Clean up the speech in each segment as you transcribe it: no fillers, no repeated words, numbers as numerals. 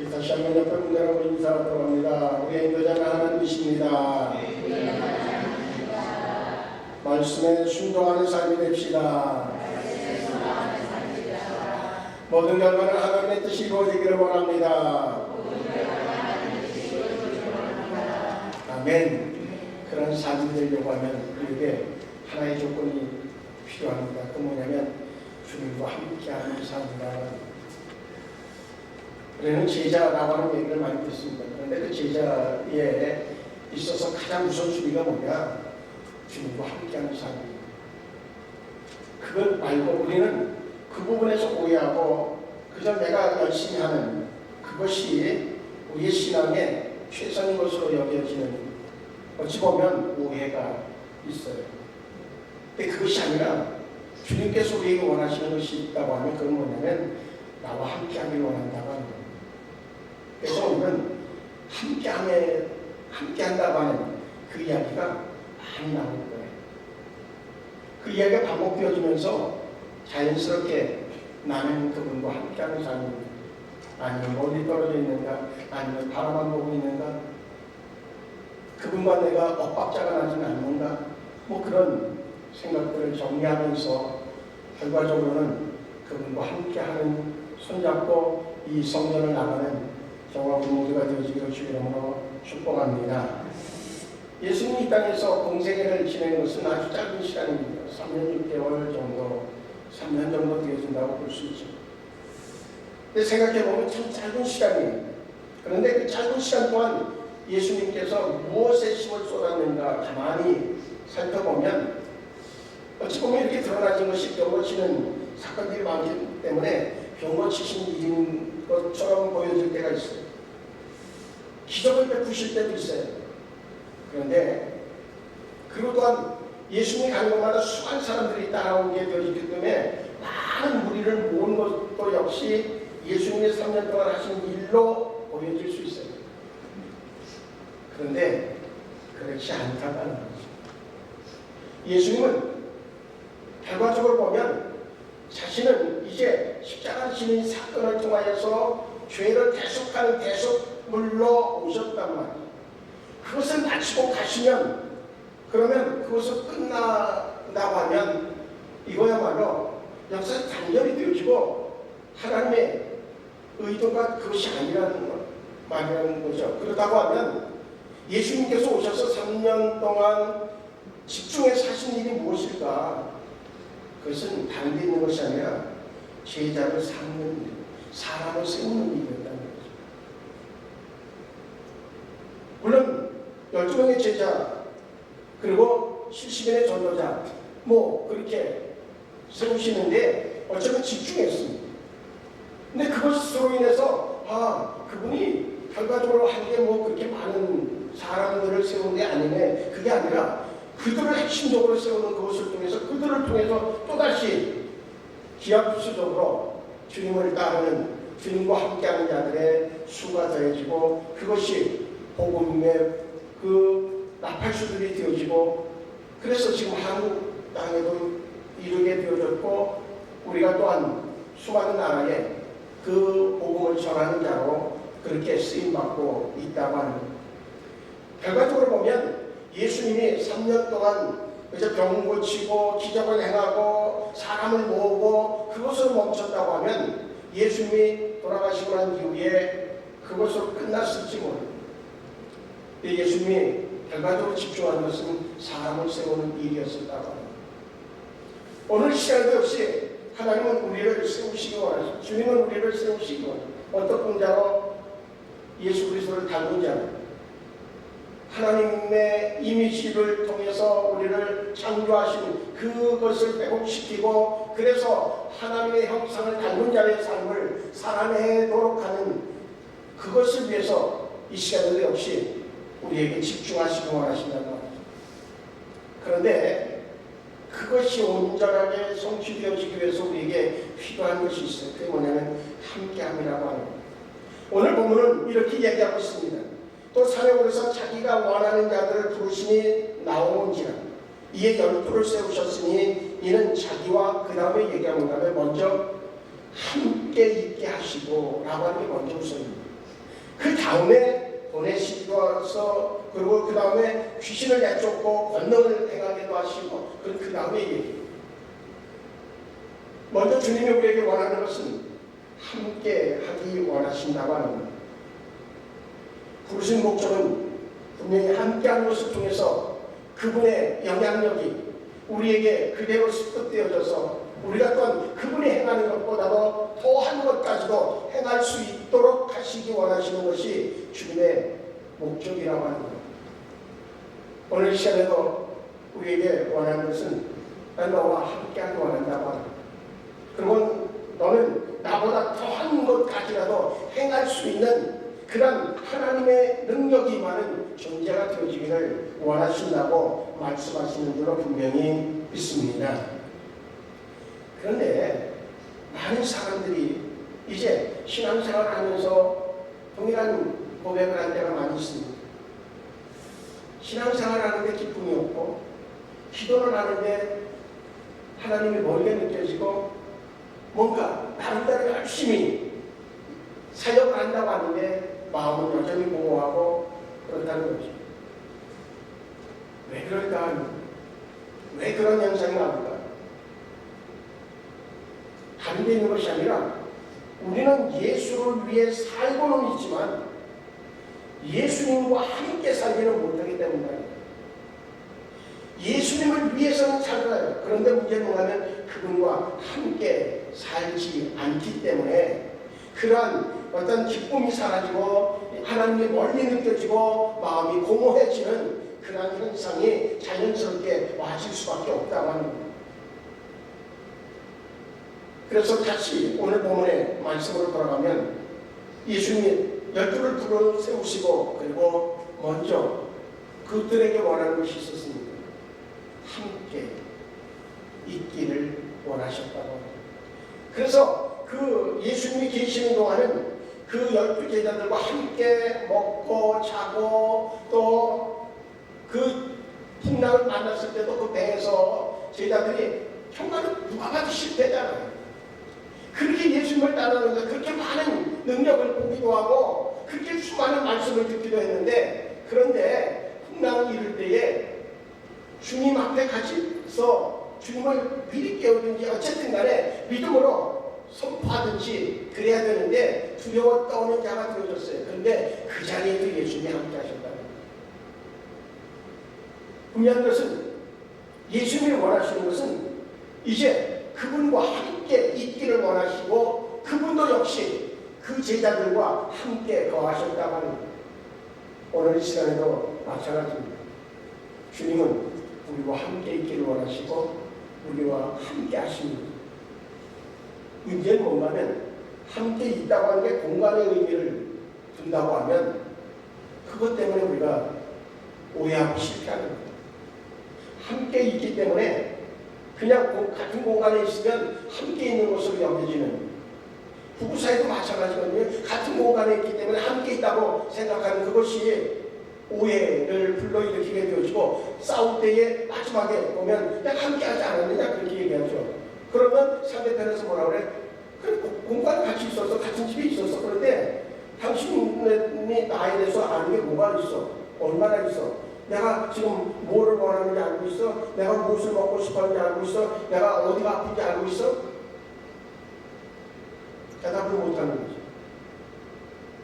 다시 한번 옆에 분들하고 인사하도록 합니다. 우리의 인도자는 하나님이십니다. 말씀에 순종하는 삶이 됩시다. 모든 결과는 하나님의 뜻이 이루어지기를 원합니다. 아멘. 그런 삶이 되려고 하면 우리에게 하나의 조건이 필요합니다. 그 뭐냐면 주님과 함께하는 삶이다. 우리는 제자라고 하는 얘기를 많이 듣습니다. 그런데 그 제자에 있어서 가장 우선순위가 뭐냐? 주님과 함께하는 삶입니다. 그걸 말고 우리는 그 부분에서 오해하고 그저 내가 열심히 하는 그것이 우리의 신앙의 최선인 것으로 여겨지는, 어찌 보면 오해가 있어요. 근데 그것이 아니라 주님께서 우리에게 원하시는 것이 있다고 하면 그건 뭐냐면 나와 함께하길 원한다고 하는 거예요. 그래서 우리는 함께한다고 하는 그 이야기가 많이 나올 거예요. 그 이야기가 반복되어지면서 자연스럽게 나는 그분과 함께하는 삶입니다. 아니면 멀리 떨어져 있는가, 아니면 바라만 보고 있는가, 그분과 내가 엇박자가 나지는 않는가, 뭐 그런 생각들을 정리하면서 결과적으로는 그분과 함께하는, 손잡고 이 성전을 나가는 저와 우리 모두가 되어지기를 주의 이름으로 축복합니다. 예수님이 이 땅에서 공생애를 지낸 것은 아주 짧은 시간입니다. 3년 6개월 정도, 3년 정도 되어진다고 볼 수 있죠. 근데 생각해보면 참 짧은 시간이에요. 그런데 그 짧은 시간 동안 예수님께서 무엇에 힘을 쏟았는가 가만히 살펴보면 어찌 보면 이렇게 드러나진 것이 병고치는 사건들이 많기 때문에 병고치신 일인 것처럼 보여질 때가 있어요. 기적을 베푸실 때도 있어요. 그런데 그리고 또한 예수님이 가는 곳마다 수많은 사람들이 따라오게 되어지기 때문에 많은 무리를 모은 것도 역시 예수님의 3년 동안 하신 일로 보여질 수 있어요. 그런데 그렇지 않다는 거죠. 예수님은 결과적으로 보면 자신은 이제 십자가 지는 사건을 통하여서 죄를 대속하는 대속물로 오셨단 말이에요. 그것을 마치고 가시면, 그러면 그것을 끝나다고 하면 이거야말로 역사의 단절이 되어지고 하나님의 의도가 그것이 아니라는 말이라는 거죠. 그렇다고 하면 예수님께서 오셔서 3년 동안 집중해서 하신 일이 무엇일까? 그것은 다른 데 있는 것이 아니라 제자를 삼는 일, 사람을 세우는 일이었다는 거죠. 물론 12명의 제자 그리고 70명의 전도자 뭐 그렇게 세우시는데 어쩌면 집중했습니다. 근데 그것으로 인해서 그분이 결과적으로 한 게 뭐 그렇게 많은 사람들을 세운 게 아니네, 그게 아니라 그들을 핵심적으로 세우는 그것을 통해서 그들을 통해서 또다시 기하급수적으로 주님을 따르는, 주님과 함께하는 자들의 수가 더해지고 그것이 복음의 그 나팔수들이 되어지고, 그래서 지금 한국 땅에도 이르게 되어졌고 우리가 또한 수많은 나라에 그 복음을 전하는 자로 그렇게 쓰임받고 있다고 하는 거예요. 결과적으로 보면 예수님이 3년 동안 그저 병 고치고 기적을 행하고 사람을 모으고 그것으로 멈췄다고 하면 예수님이 돌아가시고 난 이후에 그것으로 끝났을지 모릅니다. 예수님이 결과적으로 집중한 것은 사람을 세우는 일이었었다고 합니다. 오늘 시간도 역시 하나님은 우리를 세우시기 원하십니다. 주님은 우리를 세우시기 원하십니다. 어떤 자로? 예수 그리스도를 닮은 자로, 하나님의 이미지를 통해서 우리를 창조하신 그것을 회복시키고 그래서 하나님의 형상을 닮은 자의 삶을 살아내도록 하는 그것을 위해서 이 시간에도 역시 우리에게 집중하시기 원하신다는 말이죠. 그런데 그것이 온전하게 성취되어지기 위해서 우리에게 필요한 것이 있어요. 그게 뭐냐면 함께함이라고 하는 거예요. 오늘 본문은 이렇게 얘기하고 있습니다. 또 산에 오르서 자기가 원하는 자들을 부르시니 나오는지라 이에 12를 세우셨으니 이는 자기와 그 다음에 얘기하는 다음에 먼저 함께 있게 하시고 라고 하는 게 먼저 우선입니다. 다음에 보내시어서 그리고 그 다음에 귀신을 내쫓고 권능을 행하기도 하시고 그 다음에 얘기. 먼저 주님이 우리에게 원하는 것은 함께 하기 원하신다고 하는 겁니다. 부르신 목적은 분명히 함께하는 것을 통해서 그분의 영향력이 우리에게 그대로 습득되어져서 우리가 또한 그분이 행하는 것보다도 더한 것까지도 행할 수 있도록 하시기 원하시는 것이 주님의 목적이라고 하는 겁니다. 오늘 시간에도 우리에게 원하는 것은 난 너와 함께하기 원한다고 하는 겁니다. 그리고 너는 나보다 더한 것까지라도 행할 수 있는 그런 하나님의 능력이 임하는 존재가 되어지기를 원하신다고 말씀하시는 줄로 분명히 믿습니다. 그런데 많은 사람들이 이제 신앙생활을 하면서 동일한 고백을 할 때가 많이 있습니다. 신앙생활을 하는데 기쁨이 없고 기도를 하는데 하나님이 멀게 느껴지고 뭔가 나름대로 열심히 사역을 한다고 하는데 마음은 여전히 공허하고 그렇다는 거죠. 왜 그럴까? 왜 그런 현상이 나올까? 다른 데 있는 것이 아니라 우리는 예수를 위해 살고는 있지만 예수님과 함께 살지는 못하기 때문이다. 예수님을 위해서는 살아요. 그런데 문제는 뭐냐면 그분과 함께 살지 않기 때문에 그러한 어떤 기쁨이 사라지고 하나님이 멀리 느껴지고 마음이 공허해지는 그러한 현상이 자연스럽게 와질 수밖에 없다고 하는 겁니다. 그래서 다시 오늘 본문의 말씀으로 돌아가면 예수님이 12를 불러 세우시고 그리고 먼저 그들에게 원하는 것이 있었습니다. 함께 있기를 원하셨다고 합니다. 그래서 그 예수님이 계시는 동안은 그 12제자들과 함께 먹고 자고 또 그 풍랑을 만났을 때도 그 배에서 제자들이 평가는 누가 봐도 실패잖아요. 그렇게 예수님을 따르는데 그렇게 많은 능력을 보기도 하고 그렇게 수많은 말씀을 듣기도 했는데 그런데 풍랑을 이룰 때에 주님 앞에 같이 서 주님을 미리 깨우든지 어쨌든 간에 믿음으로 선포하든지 그래야 되는데 두려워 떠오는 자가 되어졌어요. 그런데 그 자리에도 예수님이 함께 하셨다는 거예요. 분명한 것은 예수님이 원하시는 것은 이제 그분과 함께 있기를 원하시고 그분도 역시 그 제자들과 함께 거하셨다고 하는 거예요. 오늘 이 시간에도 마찬가지입니다. 주님은 우리와 함께 있기를 원하시고 우리와 함께 하십니다. 문제는 뭔가 하면 함께 있다고 하는 게 공간의 의미를 둔다고 하면 그것 때문에 우리가 오해하고 실패하는 거예요. 함께 있기 때문에 그냥 같은 공간에 있으면 함께 있는 것으로 여겨지는 부부 사이도 마찬가지거든요. 같은 공간에 있기 때문에 함께 있다고 생각하는 그것이 오해를 불러일으키게 되어지고 싸울 때에 마지막에 보면 내가 함께 하지 않았느냐 그렇게 얘기하죠. 그러면 상대편에서 뭐라 그래? 그래 공간에 같이 있어서 같은 집에 있었어. 그런데 당신이 나에 대해서 아는 게 뭐가 있어? 얼마나 있어? 내가 지금 뭐를 원하는지 알고 있어? 내가 무엇을 먹고 싶었는지 알고 있어? 내가 어디가 아픈지 알고 있어? 대답을 못하는 거지.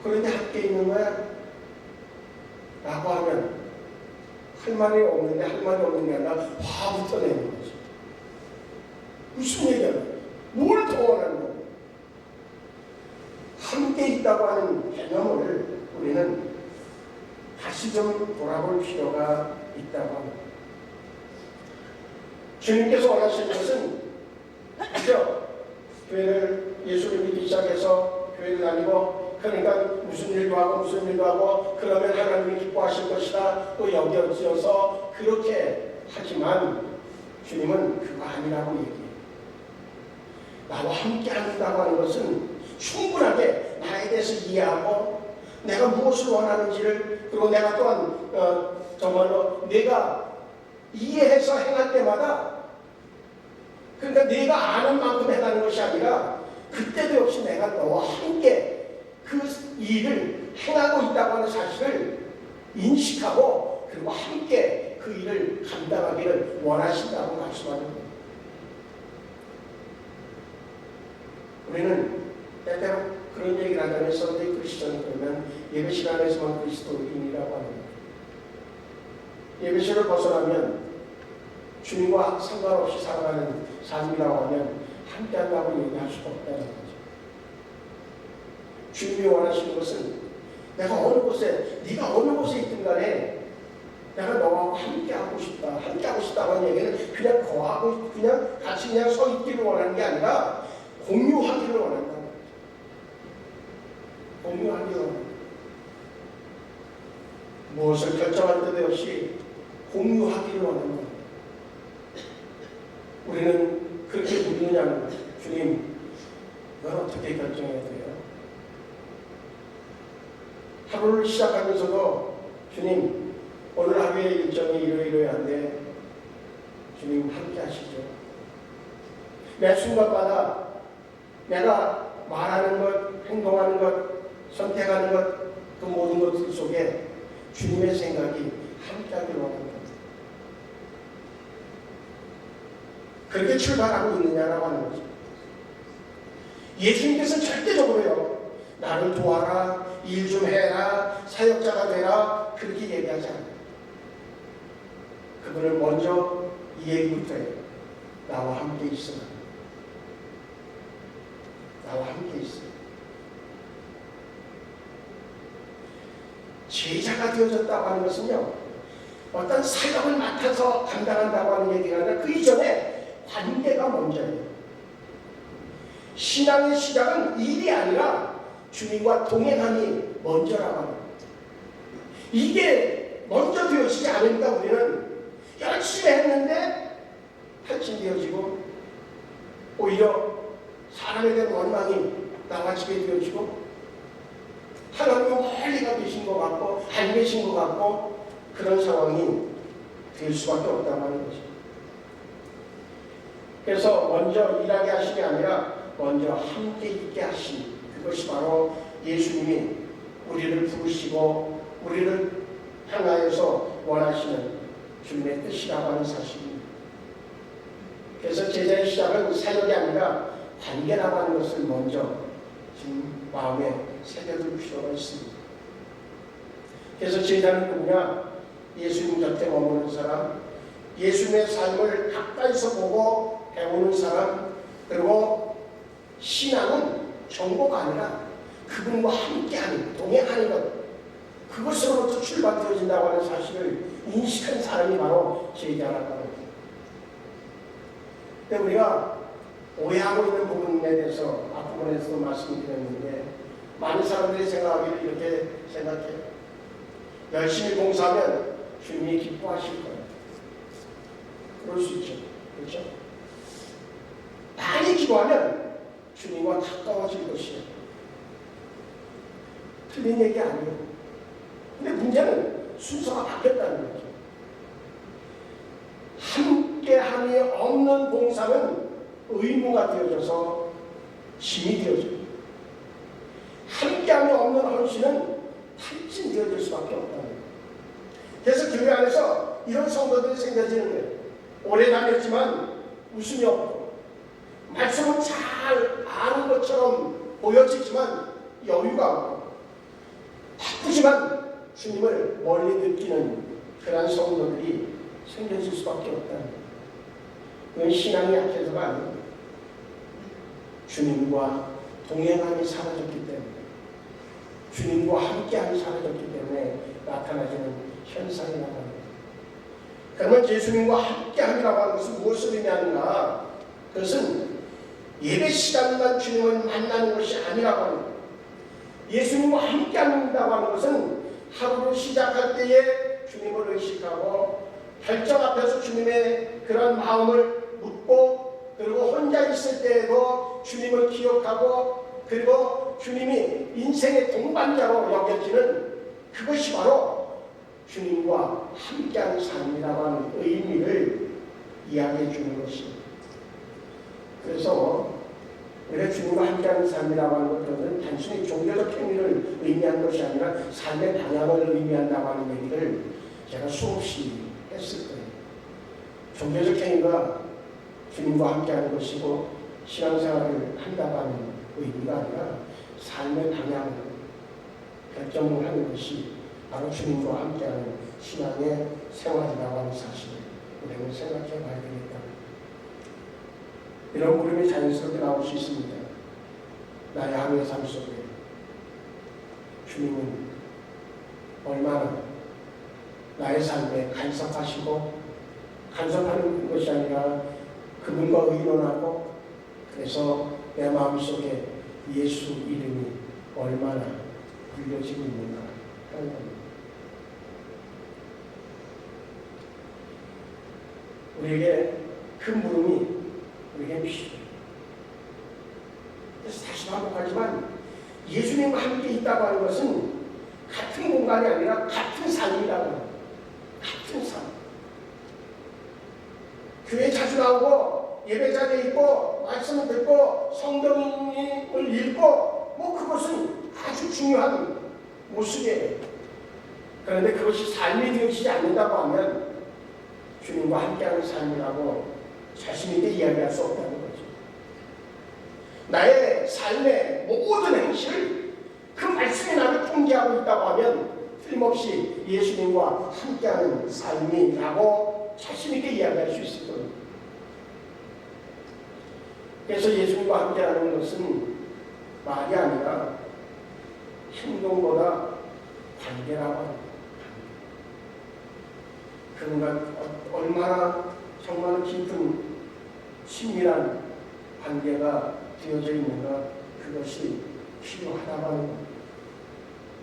그런데 함께 있는 거야? 라고 하면 할 말이 없는데 할 말이 없는 게 아니라 화부터 내는 거지. 무슨 얘기야? 뭘 더 원하는 거야? 함께 있다고 하는 개념을 우리는 다시 좀 돌아볼 필요가 있다고 합니다. 주님께서 원하시는 것은 그죠? 교회를 예수를 믿기 시작해서 교회를 다니고 그러니까 무슨 일도 하고 무슨 일도 하고 그러면 하나님이 기뻐하실 것이다 또 여겨지어서 그렇게 하지만 주님은 그거 아니라고 얘기해요. 나와 함께 한다고 하는 것은 충분하게 나에 대해서 이해하고 내가 무엇을 원하는지를 그리고 내가 또한 정말로 내가 이해해서 행할 때마다 그러니까 내가 아는 만큼 행하는 것이 아니라 그때도 역시 내가 너와 함께 그 일을 행하고 있다고 하는 사실을 인식하고 그리고 함께 그 일을 감당하기를 원하신다고 말씀하는 거예요. 우리는 때때로 그런 얘기를 한다면 썬데이 크리스천 그러면 예배 시간에서만 그리스도인이라고 하는 거예요. 예배실을 벗어나면 주님과 상관없이 살아가는 삶이라고 하면 함께 한다고 얘기할 수가 없다는 거죠. 주님이 원하시는 것은 내가 어느 곳에, 네가 어느 곳에 있든 간에 내가 너하고 함께 하고 싶다. 함께 하고 싶다고 하는 얘기는 그냥 거하고 그냥 같이 그냥 서 있기를 원하는 게 아니라 공유하기를 원한다는 거죠. 공유하기를 원한다. 무엇을 결정할 때도 역시 공유하기를 원하는 거예요. 우리는 그렇게 묻느냐는 거예요. 주님, 이건 어떻게 결정해야 돼요? 하루를 시작하면서도 주님, 오늘 하루의 일정이 이러이러한데 주님 함께 하시죠. 매 순간마다 내가 말하는 것, 행동하는 것, 선택하는 것, 그 모든 것들 속에 주님의 생각이 함께하기를 원합니다. 그렇게 출발하고 있느냐라고 하는 거죠. 예수님께서는 절대적으로요, 나를 도와라, 일 좀 해라, 사역자가 되라, 그렇게 얘기하지 않아요. 그분은 먼저 이 얘기부터 해요. 나와 함께 있으라. 나와 함께 있으라. 제자가 되어졌다고 하는 것은요, 어떤 사역을 맡아서 감당한다고 하는 얘기가 아니라 그 이전에 관계가 먼저예요. 신앙의 시작은 일이 아니라 주님과 동행함이 먼저라고 합니다. 이게 먼저 되어지지 않으니까 우리는 열심히 했는데 탈진되어지고 오히려 사람에 대한 원망이 나와지게 되어지고 하나님이 멀리 가 계신 것 같고 안 계신 것 같고 그런 상황이 될 수밖에 없다고 하는 거죠. 그래서 먼저 일하게 하심이 아니라 먼저 함께 있게 하심, 그것이 바로 예수님이 우리를 부르시고 우리를 향하여서 원하시는 주님의 뜻이라고 하는 사실입니다. 그래서 제자의 시작은 사역이 아니라 관계라고 하는 것을 먼저 지금 마음에 새겨둘 필요가 있습니다. 그래서 제자는 누구냐? 예수님 곁에 머무는 사람, 예수님의 삶을 가까이서 보고 배우는 사람, 그리고 신앙은 정보가 아니라 그분과 함께하는, 동행하는 것, 그것으로부터 출발되어진다고 하는 사실을 인식한 사람이 바로 제자라고 합니다. 근데 우리가 오해하고 있는 부분에 대해서 앞부분에서도 말씀드렸는데 많은 사람들이 생각하기를 이렇게 생각해요. 열심히 봉사하면 주님이 기뻐하실 거예요. 그럴 수 있죠. 그렇죠? 많이 기도하면 주님과 가까워질 것이에요. 틀린 얘기 아니에요. 근데 문제는 순서가 바뀌었다는 거죠. 함께함이 없는 봉사는 의무가 되어져서 짐이 되어져요. 함께함이 없는 헌신은 탈진되어질 수밖에 없다는 거예요. 그래서 교회 안에서 이런 성도들이 생겨지는 거예요. 오래 다녔지만 웃음이 없고 말씀은 잘 아는 것처럼 보여지지만 여유가 없고 바쁘지만 주님을 멀리 느끼는 그런 성도들이 생겨질 수밖에 없다는 거예요. 그건 신앙이 약해서가 아니에요. 주님과 동행함이 사라졌기 때문에, 주님과 함께함이 사라졌기 때문에 나타나지는 현상이라고 합니다. 그러면 예수님과 함께함이라고 하는 것은 무엇을 의미하는가? 그것은 예배 시간만 주님을 만나는 것이 아니라고 합니다. 예수님과 함께한다고 하는 것은 하루를 시작할 때에 주님을 의식하고 결정 앞에서 주님의 그런 마음을 묻고, 그리고 혼자 있을 때에도 주님을 기억하고, 그리고 주님이 인생의 동반자로 여겨지는 그것이 바로 주님과 함께하는 삶이라고 하는 의미를 이야기해 주는 것입니다. 그래서 우리가 주님과 함께하는 삶이라고 하는 것들은 단순히 종교적 행위를 의미한 것이 아니라 삶의 방향을 의미한다고 하는 얘기를 제가 수없이 했을 거예요. 종교적 행위가 주님과 함께하는 것이고 신앙생활을 한다고 하는 의미가 아니라 삶의 방향을 결정을 하는 것이 바로 주님과 함께하는 신앙의 생활이라고 하는 사실을 우리는 생각해 봐야 되겠다. 이런 물음이 자연스럽게 나올 수 있습니다. 나의 하루의 삶 속에 주님은 얼마나 나의 삶에 간섭하시고 간섭하는 것이 아니라 그분과 의논하고 그래서 내 마음속에 예수 이름이 얼마나 불려지고 있는가 하는 겁니다. 우리에게 그 물음이 우리에게 필요해요. 그래서 다시 반복하지만 예수님과 함께 있다고 하는 것은 같은 공간이 아니라 같은 삶이라고 합니다. 같은 삶. 교회 자주 나오고 예배 자리에 있고 말씀을 듣고 성경을 읽고 뭐 그것은 아주 중요한 모습이에요. 그런데 그것이 삶이 되어지지 않는다고 하면 주님과 함께하는 삶이라고 자신 있게 이야기할 수 없다는 거죠. 나의 삶의 모든 행실을 그 말씀이 나를 통제하고 있다고 하면 틀림없이 예수님과 함께하는 삶이라고 자신 있게 이야기할 수 있을 겁니다. 그래서 예수님과 함께하는 것은 말이 아니라 행동보다 관계라고 합니다. 그런가 얼마나 정말 깊은 친밀한 관계가 되어져 있는가 그것이 필요하다고 하는 겁니다.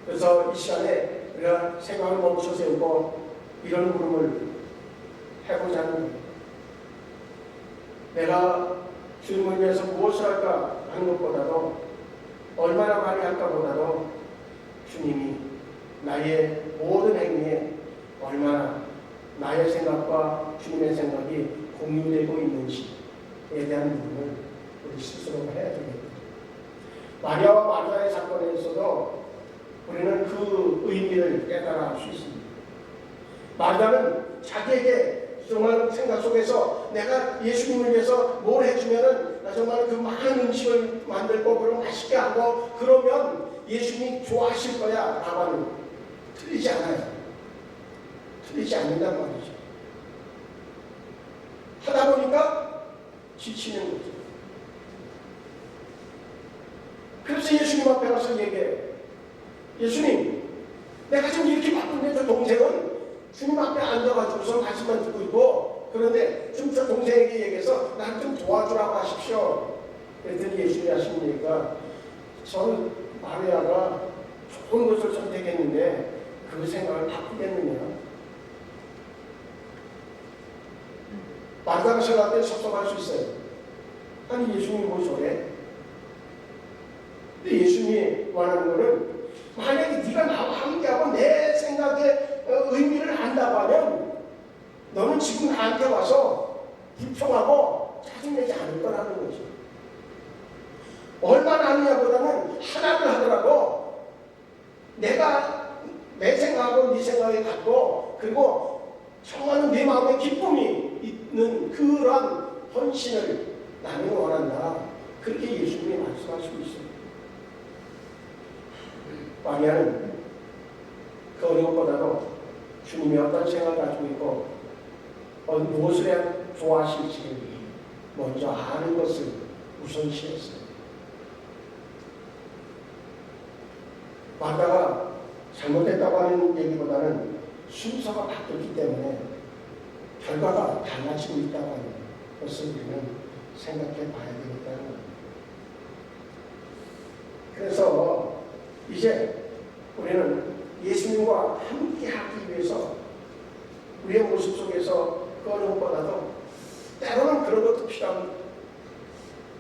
그래서 이 시간에 우리가 생각을 멈춰 세우고 이런 물음을 해보자는 겁니다. 내가 주님을 위해서 무엇을 할까 하는 것보다도 얼마나 많이 할까 보다도 주님이 나의 모든 행위에 얼마나 나의 생각과 주님의 생각이 공유되고 있는지에 대한 부분을 우리 스스로가 해야 되겠다. 마리아와 마르다의 사건에서도 우리는 그 의미를 깨달아 알 수 있습니다. 마르다는 자기에게 정말 생각 속에서 내가 예수님을 위해서 뭘 해주면은 나 정말 그 많은 음식을 만들고 그럼 맛있게 하고 그러면 예수님이 좋아하실 거야 라고 하는 틀리지 않아요. 틀리지 않는단 말이죠. 하다 보니까 지치는 거죠. 그래서 예수님 앞에 가서 얘기해요. 예수님, 내가 지금 이렇게 바쁜데 저 동생은 주님 앞에 앉아가지고서 말씀만 듣고 있고 그런데 좀 저 동생에게 얘기해서 나 좀 도와주라고 하십시오. 그랬더니 예수님이 하신 얘기가 저는 마리아가 좋은 것을 선택했는데 그 생각을 바꾸겠느냐. 마리아가 생각할 때 섭섭할 수 있어요. 아니 예수님이 뭐 저래? 근데 예수님이 원하는 거는 만약에 네가 나와 함께하고 내 생각의 의미를 안다고 하면 너는 지금 나한테 와서 불평하고 짜증내지 않을 거라는 거죠. 얼마나 하느냐보다는 하나를 하더라도 내가 내 생각하고 네 생각이 같고 그리고 정말 내 마음에 기쁨이 있는 그러한 헌신을 나는 원한다. 그렇게 예수님이 말씀하시고 있습니다. 마리아는 그 어느 것보다도 주님이 어떤 생각을 가지고 있고 무엇을 해야 좋아하실지를 먼저 아는 것을 우선시했어요. 마리아가 잘못했다고 하는 얘기보다는 순서가 바뀌었기 때문에 결과가 달라지고 있다고 하는 것을 우리는 생각해 봐야 되겠다는 겁니다. 그래서 이제 우리는 예수님과 함께 하기 위해서 우리의 모습 속에서 그 어느 것보다도 때로는 그런 것도 필요합니다.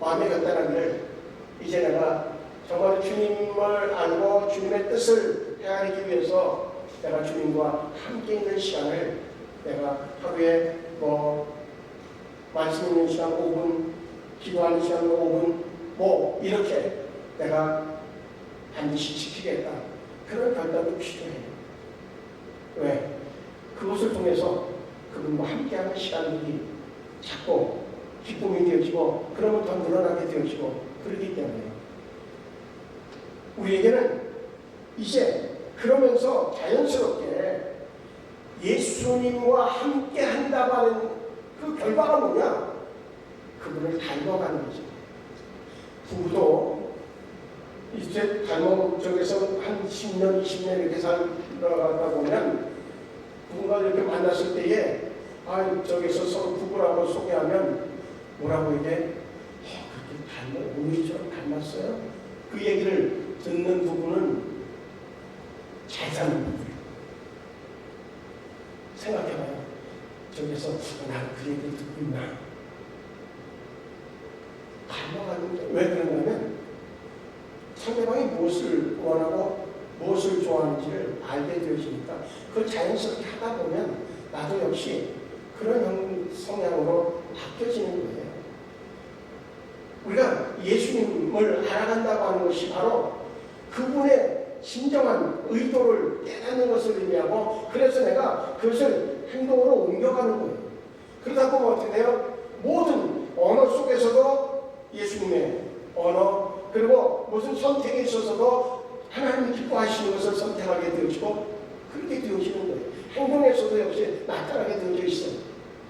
마음의 간단하기를 이제 내가 정말 주님을 알고 주님의 뜻을 헤아리기 위해서 내가 주님과 함께 있는 시간을 내가 하루에 말씀 있는 시간 5분, 기도하는 시간 5분, 뭐 이렇게 내가 반드시 지키겠다. 그런 결단도 필요해요. 왜? 그것을 통해서 그분과 함께하는 시간들이 자꾸 기쁨이 되어지고 그러면 더 늘어나게 되어지고 그렇기 때문에 우리에게는 이제 그러면서 자연스럽게 예수님과 함께 한다고 하는 그 결과가 뭐냐? 그분을 닮아가는 거죠. 부부도 이제 저기서 한 10년, 20년 이렇게 살아가다 보면 누군가 이렇게 만났을 때에 저기서 서로 부부라고 소개하면 뭐라고 이게 그렇게 우리처럼 닮았어요? 그 얘기를 듣는 부부는 잘 사는 부부예요. 생각해봐요. 저기서 나는 그 얘기를 듣고 있나? 닮아가는데 왜 그러냐면 상대방이 무엇을 원하고 무엇을 좋아하는지를 알게 되어지니까 그걸 자연스럽게 하다 보면 나도 역시 그런 성향으로 바뀌어지는 거예요. 우리가 예수님을 알아간다고 하는 것이 바로 그분의 진정한 의도를 깨닫는 것을 의미하고 그래서 내가 그것을 행동으로 옮겨가는 거예요. 그러다 보면 어떻게 돼요? 모든 언어 속에서도 예수님의 언어 그리고 무슨 선택에 있어서도 하나님이 기뻐하시는 것을 선택하게 되어지고 그렇게 되어지는 거예요. 행동에서도 역시 나타나게 되어져 있어요.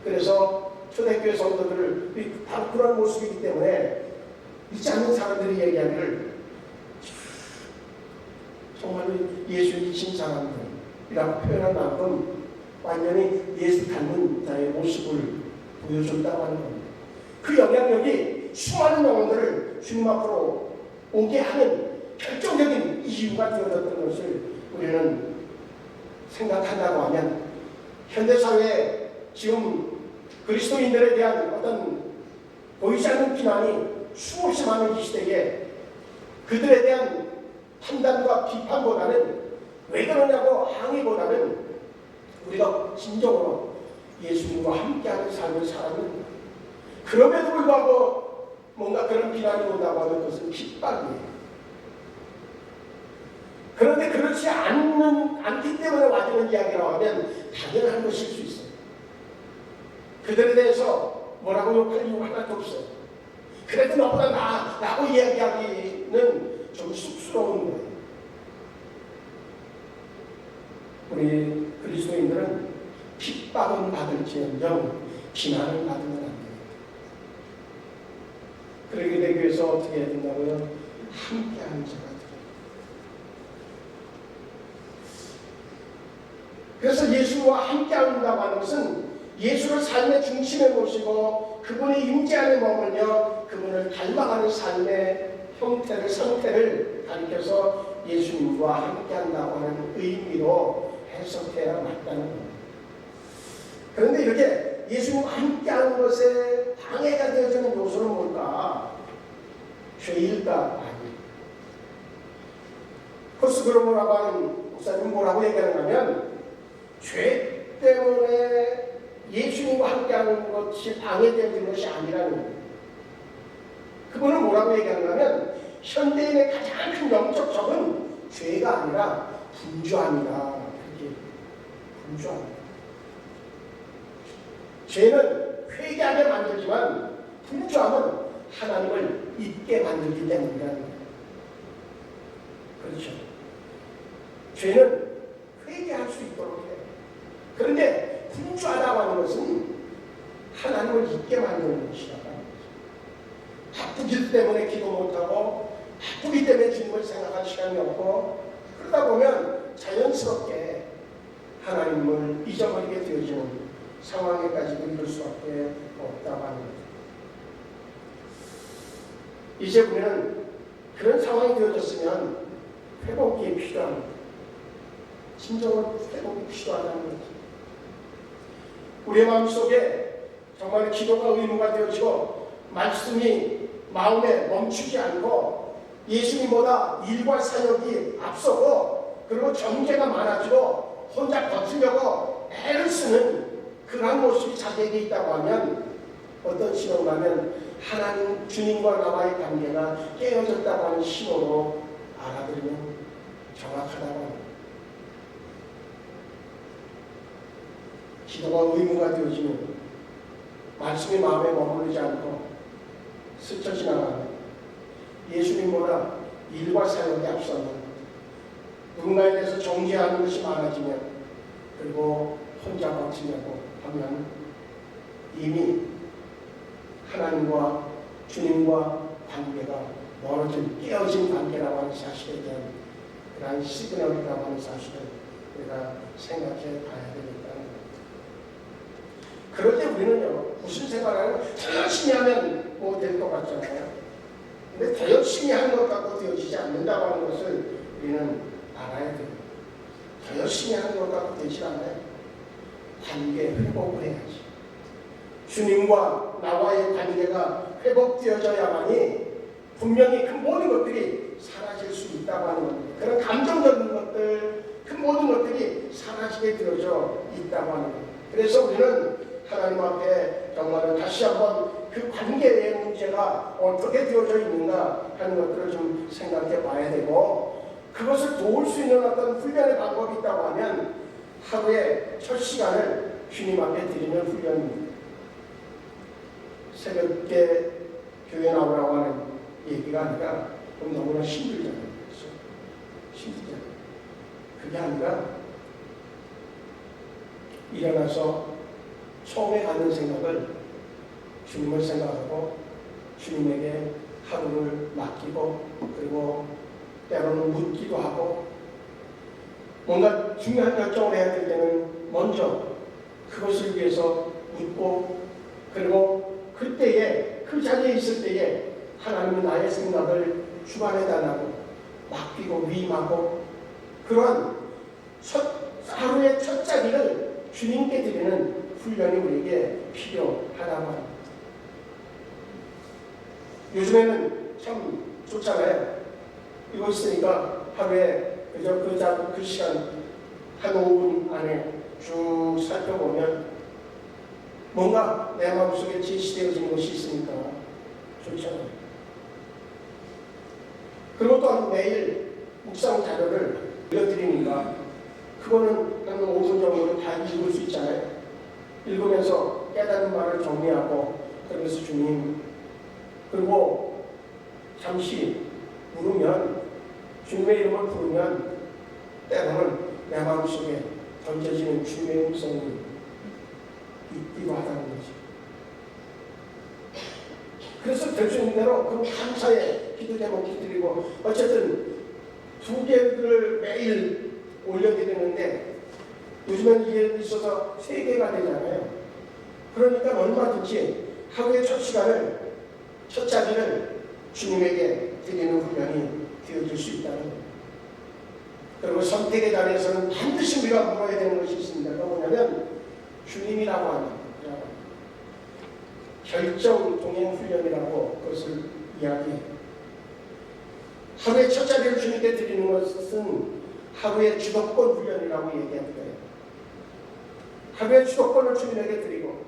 그래서 초대교회 성도들을 바로 그런 모습이기 때문에 믿지 않는 사람들이 얘기하기를 정말로 예수이신 사람들이라고 표현한 만큼 완전히 예수 닮은 자의 모습을 보여줬다고 하는 겁니다. 그 영향력이 수많은 영혼들을 주님 앞으로 오게 하는 결정적인 이유가 되어졌던 것을 우리는 생각한다고 하면 현대사회에 지금 그리스도인들에 대한 어떤 보이지 않는 비난이 수없이 많은 이 시대에 그들에 대한 판단과 비판보다는 왜 그러냐고 항의보다는 우리가 진정으로 예수님과 함께하는 삶을 살았는가. 그럼에도 불구하고 뭔가 그런 비난이 온다고 하는 것은 핍박이에요. 그런데 그렇지 않기 때문에 와주는 이야기라고 하면 당연한 것일 수 있어요. 그들에 대해서 뭐라고 욕할 이유가 하나도 없어요. 그래도 너보다 나라고 이야기하기는 좀 쑥스러운 거예요. 우리 그리스도인들은 핍박은 받을지언정 비난을 받으면 안 돼요. 그러게 되기 위해서 어떻게 해야 된다고요? 함께하는 자가 돼요. 그래서 예수와 함께한다고 하는 것은 예수를 삶의 중심에 모시고 그분의 임재 안에 머물며 그분을 닮아가는 삶의 형태를 상태를 가리켜서 예수님과 함께한다고 하는 의미로 해석해야 맞다는 겁니다. 그런데 이렇게 예수님과 함께하는 것에 방해가 되어지는 요소는 뭘까? 죄일까? 아니. 코스그로모라고 하는 목사님은 뭐라고 얘기하냐면 죄 때문에 예수님과 함께하는 것이 방해되는 것이 아니라는 거예요. 그분은 뭐라고 얘기하냐면 현대인의 가장 큰 영적 적은 죄가 아니라 분주함이다. 그렇게 분주함. 죄는 회개하게 만들지만 분주함은 하나님을 잊게 만들기 때문이라는 거예요. 그렇죠. 죄는 회개할 수 있도록 해요. 그런데 분주하다고 하는 것은 하나님을 잊게 만드는 것이라고 하는 거죠. 바쁘기 때문에 기도 못하고 바쁘기 때문에 주님을 생각할 시간이 없고 그러다 보면 자연스럽게 하나님을 잊어버리게 되어지는 상황에까지 이를 수밖에 없다고 하는 거죠. 이제 우리는 그런 상황이 되어졌으면 회복이 필요합니다. 진정한 회복이 필요하다는 거죠. 우리의 마음속에 정말 기도가 의무가 되어지고 말씀이 마음에 멈추지 않고 예수님보다 일과 사역이 앞서고 그리고 정죄가 많아지고 혼자 버티려고 애를 쓰는 그런 모습이 자기에게 있다고 하면 어떤 신호가 하면 하나님 주님과 나와의 관계가 깨어졌다고 하는 신호로 알아들으면 정확하다고 합니다. 기도가 의무가 되어지면 말씀이 마음에 머무르지 않고 스쳐 지나가는 예수님보다 일과 사역에 앞서는 누군가에 대해서 정죄하는 것이 많아지면 그리고 혼자 버티려고 하면 이미 하나님과 주님과 관계가 멀어진 깨어진 관계라고 하는 사실에 대한 그러한 시그널이라고 하는 사실을 우리가 생각해 봐야 되겠다는 겁니다. 그럴 때 우리는요, 무슨 생각을 하면 더 열심히 하면 뭐 될 것 같잖아요. 근데 더 열심히 하는 것 갖고 되어지지 않는다고 하는 것을 우리는 알아야 돼요. 더 열심히 하는 것 갖고 되지 않아요. 관계 회복을 해야지. 주님과 나와의 관계가 회복되어져야만이 분명히 그 모든 것들이 사라질 수 있다고 하는 겁니다. 그런 감정적인 것들, 그 모든 것들이 사라지게 되어져 있다고 하는 겁니다. 그래서 우리는 하나님 앞에 정말 다시 한번 그 관계의 문제가 어떻게 되어져 있는가 하는 것들을 좀 생각해 봐야 되고, 그것을 도울 수 있는 어떤 훈련의 방법이 있다고 하면 하루에 첫 시간을 주님 앞에 드리는 훈련입니다. 새벽에 교회 나오라고 하는 얘기가 아니라 그럼 너무나 힘들잖아요. 힘들잖아요. 그게 아니라 일어나서 처음에 가는 생각을 주님을 생각하고 주님에게 하루를 맡기고, 그리고 때로는 묻기도 하고, 뭔가 중요한 결정을 해야 될 때는 먼저 그것을 위해서 묻고, 그리고 그때에 그 자리에 있을 때에 하나님이 나의 생각을 주관해 달라고 맡기고 위임하고, 그러한 하루의 첫 자리를 주님께 드리는 훈련이 우리에게 필요하다고 합니다. 요즘에는 참 좋잖아요. 이거 있으니까 하루에 그저 그 시간 한 5분 안에 쭉 살펴보면 뭔가 내 마음속에 제시되어지는 것이 있으니까 좋잖아요. 그리고 또한 매일 묵상 자료를 읽어드리니까 그거는 한 5분 정도로 다 읽을 수 있잖아요. 읽으면서 깨달은 말을 정리하고, 그러면서 주님, 그리고 잠시 부르면, 주님의 이름을 부르면 때로는 내 마음속에 던져지는 주님의 음성이 있기도 하다는 거지. 그래서 될 수 있는 대로 그럼 감사의 기도 제목을 드리고, 어쨌든 2개를 매일 올려드리는데 요즘엔 이게 있어서 3개가 되잖아요. 그러니까 얼마든지 하루의 첫 시간을, 첫 자리를 주님에게 드리는 훈련이 되어질 수 있다는 겁니다. 그리고 선택의 자리에서는 반드시 우리가 물어야 되는 것이 있습니다. 그건 뭐냐면 주님이라고 하는 결정 동행 훈련이라고 그것을 이야기해요. 하루의 첫 자리를 주님께 드리는 것은 하루의 주도권 훈련이라고 얘기합니다. 하루의 주도권을 주님에게 드리고,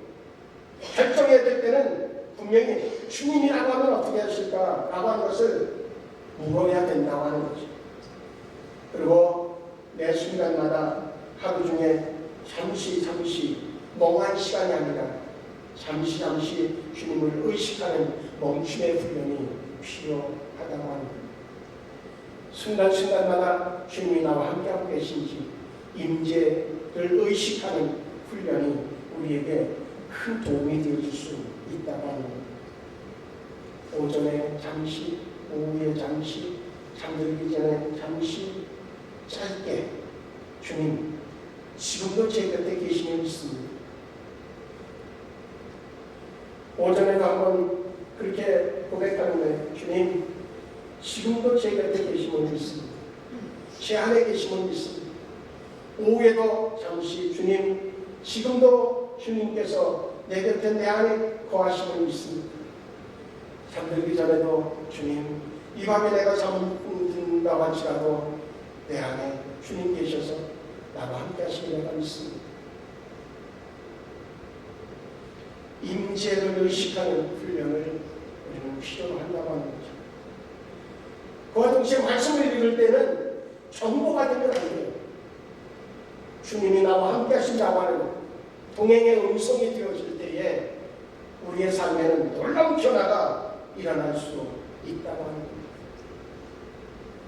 결정해야 될 때는 분명히 주님이라고 하면 어떻게 하실까라고 하는 것을 물어야 된다고 하는 거죠. 그리고 매 순간마다 하루 중에 잠시 멍한 시간이 아니라 잠시 주님을 의식하는 멈춤의 훈련이 필요하다고 합니다. 순간순간마다 주님이 나와 함께하고 계신지 임재를 의식하는 훈련이 우리에게 큰 도움이 되어줄 수 있다고 합니다. 오전에 잠시, 오후에 잠시, 잠들기 전에 잠시 짧게 주님, 지금도 제 곁에 계시면 믿습니다. 오전에도 한번 그렇게 고백하는데, 주님, 지금도 제 곁에 계시면 믿습니다. 제 안에 계시면 믿습니다. 오후에도 잠시, 주님, 지금도 주님께서 내 곁에 내 안에 거하시면 믿습니다. 잠들기 전에도 주님, 이 밤에 내가 잠든다고 할지라도 내 안에 주님 계셔서 나와 함께 하시길 내가 믿습니다. 임재를 의식하는 훈련을 필요로 한다고 하는 거죠. 그와 동시에 말씀을 읽을 때는 정보가 되면 안 돼요. 주님이 나와 함께 하신다고 하는 동행의 음성이 되어질 때에 우리의 삶에는 놀라운 변화가 일어날 수 있다고 하는 겁니다.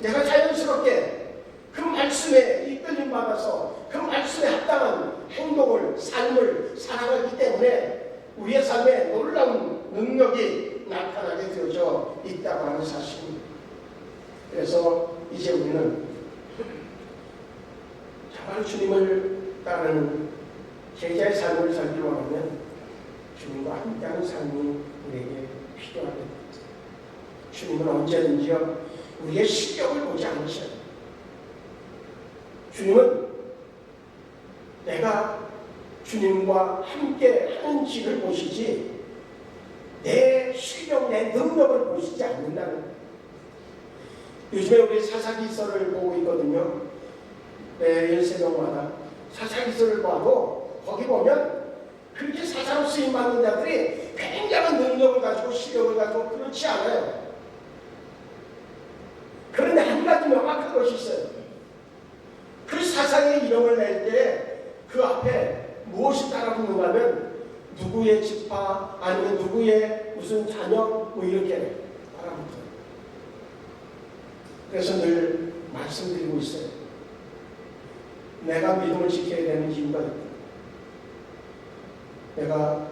내가 자연스럽게 그 말씀에 이끌림 받아서 그 말씀에 합당한 행동을, 삶을 살아가기 때문에 우리의 삶에 놀라운 능력이 나타나게 되어져 있다고 하는 사실입니다. 그래서 이제 우리는 정말 주님을 따르는 제자의 삶을 살기 원하면 주님과 함께하는 삶이 우리에게 필요합니다. 주님은 언제든지요 우리의 실력을 보지 않으셔요. 주님은 내가 주님과 함께 하는지를 보시지 내 실력, 내 능력을 보시지 않는다는 거예요. 요즘에 우리 사사기서를 보고 있거든요. 매일 새벽마다 사사기서를 봐도 거기 보면 그렇게 사사로 쓰임받는 자들이 굉장한 능력을 가지고 실력을 가지고 그렇지 않아요. 그런데 한 가지 명확한 것이 있어요. 그 사상의 이름을 낼 때 그 앞에 무엇이 따라붙는가 하면 누구의 지파 아니면 누구의 무슨 자녀 뭐 이렇게 따라붙어요. 그래서 늘 말씀드리고 있어요. 내가 믿음을 지켜야 되는 이유가 있다. 내가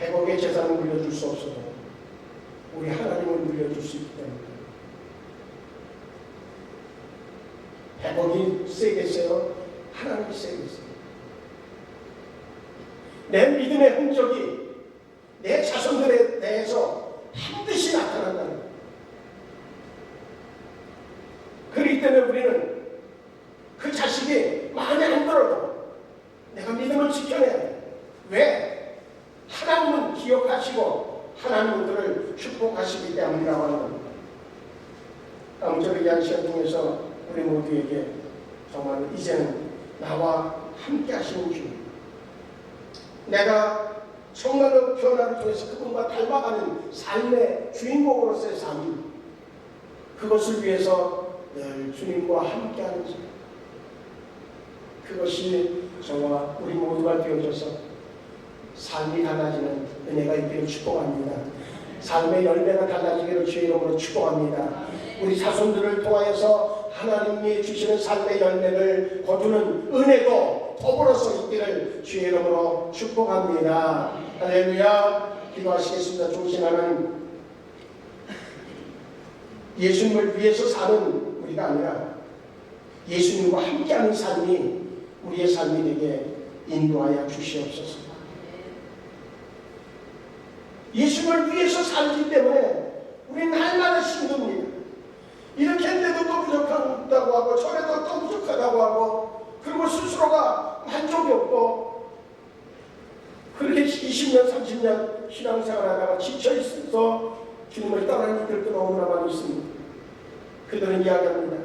100억의 재산을 물려줄 수 없어도 우리 하나님을 물려줄 수 있기 때문에 100억이 세겠어요? 하나님이 세겠어요? 내 믿음의 흔적이 내 자손들에 대해서 반드시 나타난다는 거예요. 그렇기 때문에 우리는 그 자식이 마음에 안 들어도 내가 믿음을 지켜내야 돼. 왜? 하나님은 기억하시고 하나님은 그를 축복하시기 때문이라고 하는 겁니다. 아무쪼록 이 시간 중에서 우리 모두에게 정말 이제는 나와 함께 하시는 주님, 내가 정말로 변화를 통해서 그분과 닮아가는 삶의 주인공으로서의 삶, 그것을 위해서 늘 주님과 함께하는 삶, 그것이 저와 우리 모두가 되어져서 삶이 달라지는 은혜가 있기를 축복합니다. 삶의 열매가 달라지기를 주의 이름으로 축복합니다. 우리 자손들을 통하여서 하나님이 주시는 삶의 열매를 거두는 은혜도 더불어서 있기를 주의 이름으로 축복합니다. 할렐루야. 기도하시겠습니다. 좋으신 하나님, 예수님을 위해서 사는 우리가 아니라 예수님과 함께하는 삶이 우리의 삶이 되게 인도하여 주시옵소서. 예수님을 위해서 살기 때문에 우리는 날마다 힘듭니다. 이렇게 했는데도 또 부족하다고 하고 저래도 또 부족하다고 하고, 그리고 스스로가 만족이 없고, 그렇게 20년 30년 신앙생활하다가 지쳐있어서 주님을 떠나는 이들도 너무나 많이 있습니다. 그들은 이야기합니다.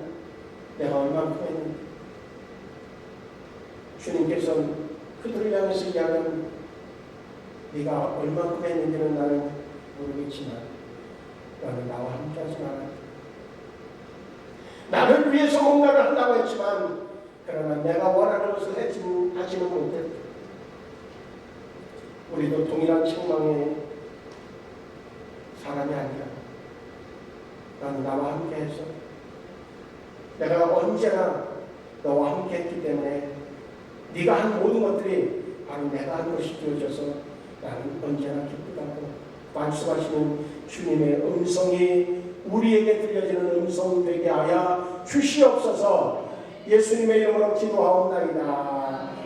내가 얼만큼 했는데. 주님께서는 그들을 향해서 이야기합니다. 네가 얼만큼 했는지는 나는 모르겠지만 너는 나와 함께 하지 마라. 나를 위해서 뭔가를 한다고 했지만 그러나 내가 원하는 것을 하지는 못했다. 우리도 동일한 책망의 사람이 아니라 너는 나와 함께 해서 내가 언제나 너와 함께 했기 때문에 네가 한 모든 것들이 바로 내가 한 것이 되어져서 나는 언제나 기쁘다고 말씀하시는 주님의 음성이 우리에게 들려지는 음성 되게 하여 주시옵소서. 예수님의 이름으로 기도하옵나이다.